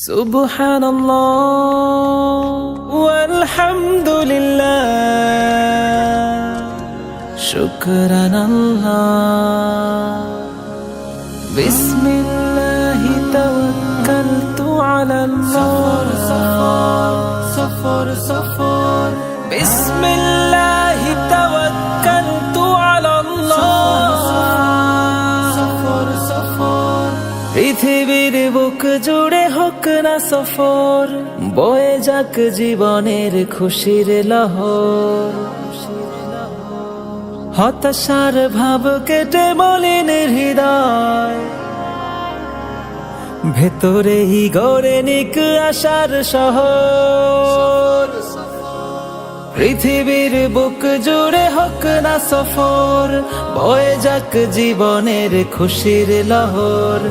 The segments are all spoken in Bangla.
সুবহানাল্লাহ ওয়ালহামদুলিল্লাহ শুকরানাল্লাহ বিসমিল্লাহি তাওয়াক্কালতু আলাল্লাহ সফর বিসমিল্লাহি তাওয়াক্কালতু আলাল্লাহ সফর পৃথিবীর বুক জুড়ে হোক না সফর, বয়ে যাক জীবনের খুশির লহর। হতাশার ভাব কেটে মলিন হৃদয়, ভেতরেই গড়ে নিক আশার শহর। পৃথিবীর বুক জুড়ে হোক না সফর, বয়ে যাক জীবনের খুশির লহর।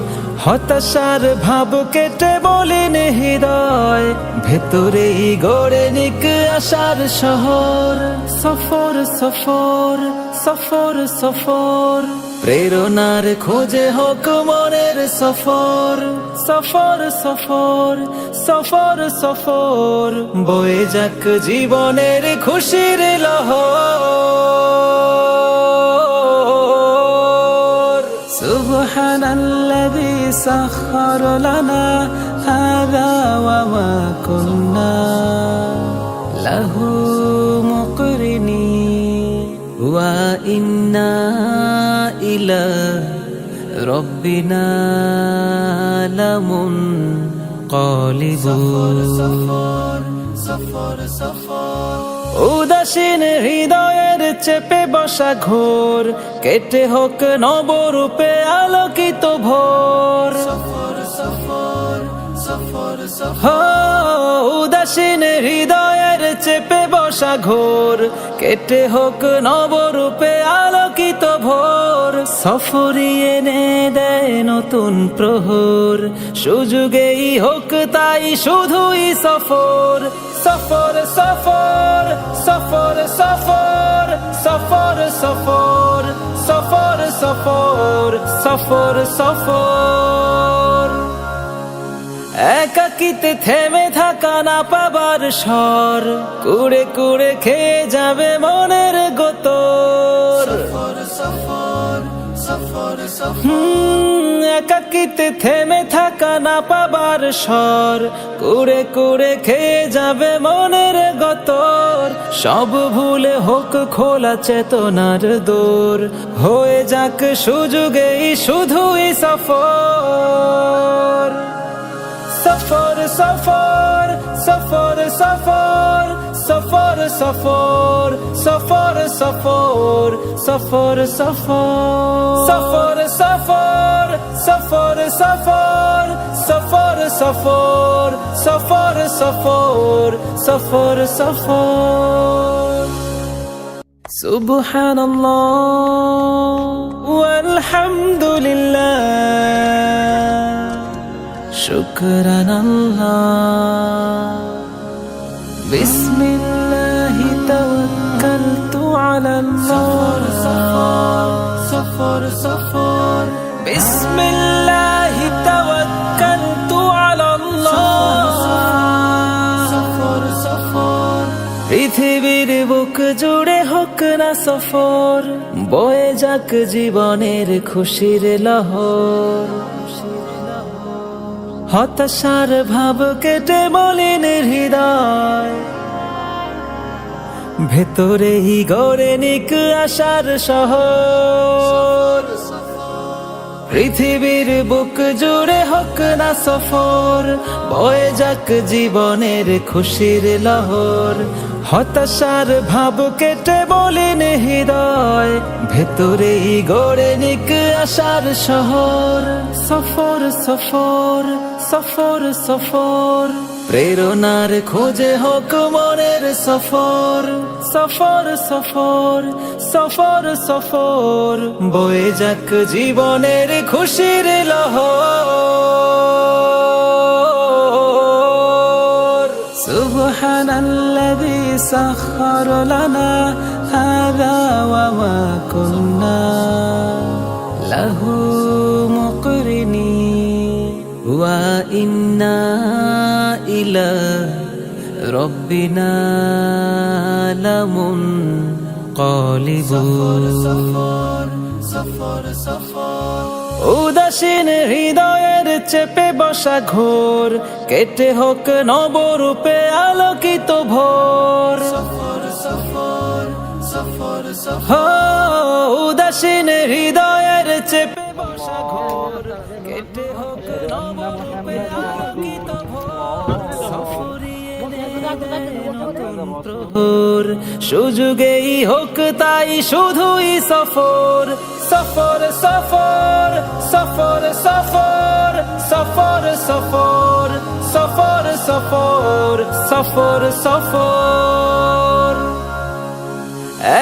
হতাশার ভাব কেটে মলিন হৃদয়, ভেতরেই গড়ে নিক আশার শহর। সফর সফর সফর সফর, প্রেরণার খোঁজে হোক মনের সফর। সফর সফর সফর সফর, বয়ে যাক জীবনের খুশির লহর। সুবহানাল্লাযী সাখখার লানা হাযা ওয়া মা কুন্না লাহু মুকরিনিন ওয়া ইন্না ইলা রব্বিনা লামুনকালিবুন। উদাসীন হৃদয়ের চেপে বসা ঘোর, কেটে হোক নবরূপে আলোকিত ভোর। উদাসীন হৃদয়ের চেপে বসা ঘোর, কেটে হোক নবরূপে আলোকিত ভোর। সফরই এনে দেয় নতুন প্রহর, সুযোগেই হোক তাই শুধুই সফর। সফর সফর সফর সফর সফর সফর সফর সফর সফর সফর। একাকিতে থেমে থাকা না পাবার স্বর, কুড়ে কুড়ে খেয়ে যাবে মনের গোতর। একাকিতে থেমে থাকা না পাবার স্বর, কুড়ে কুড়ে খেয়ে যাবে মনের গতর। সব ভুলে হোক খোলা চেতনার দোর, হয়ে যাক সুযোগেই শুধুই সফর। সফর সফর সফর সফর সফর সফর সফর সফর সফর সফর সফর সফর সফর সফর সফর সফর সফর সফর সফর। সুবহানাল্লাহ ওয়ালহামদুলিল্লাহ শুকরানাল্লাহ বিসমিল্লাহি তাওয়াক্কালতু আলাল্লাহ সফর সফর বিসমিল্লাহি তাওয়াক্কালতু আলাল্লাহ সফর সফর। পৃথিবীর বুক জুড়ে হোক না সফর, বয়ে যাক জীবনের খুশির লহর। হতাশার ভাব কেটে মলিন হৃদয়, ভেতরেই গড়ে নিক আশার শহর। পৃথিবীর বুক জুড়ে হোক না সফর, বয়ে যাক জীবনের খুশির লহর। হতাশার ভাব কেটে মলিন হৃদয়, ভেতরেই গড়ে নিক আশার শহর। সফর সফর সফর সফর, প্রেরণার খোঁজে হোক মনের সফর। সফর সফর সফর সফর, বয়ে যাক জীবনের খুশির লহর। সুবহানাল্লাযী সাখখার লানা হাযা ওয়া মা কুন্না লাহু মুকরিনিন ওয়া ইন্না ইলা রব্বিনা লামুনকালিবুন। উদাসীন হৃদয়ের চেপে বসা ঘোর কেটে হোক নবরূপে আলোকিত ভোর। উদাসীন হৃদয়ের চেপে বসা ঘোর কেটে হোক নবরূপে আলোকিত ভোর। সুযোগেই হোক তাই শুধুই সফর সফর সফর সফর সফর সফর সফর সফর সফর সফর সফর।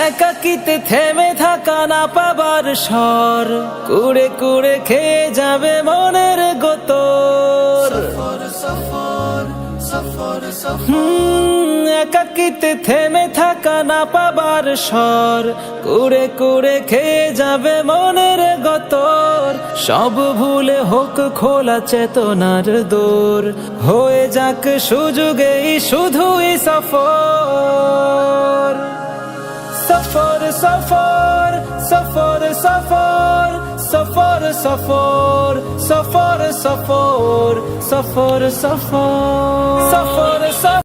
একাকিতে থেমে থাকা না পাবার স্বর কুড়ে কুড়ে খেয়ে যাবে মনের গতর। একাকিতে থেমে থাকা না পাবার স্বর কুড়ে কুড়ে খেয়ে যাবে মনের গতর। সব ভুলে হোক খোলা চেতনার দোর হয়ে যাক সুযোগেই শুধুই সফর সফর সফর সফর সফর সফর সফর সফর সফর সফর সফর সফর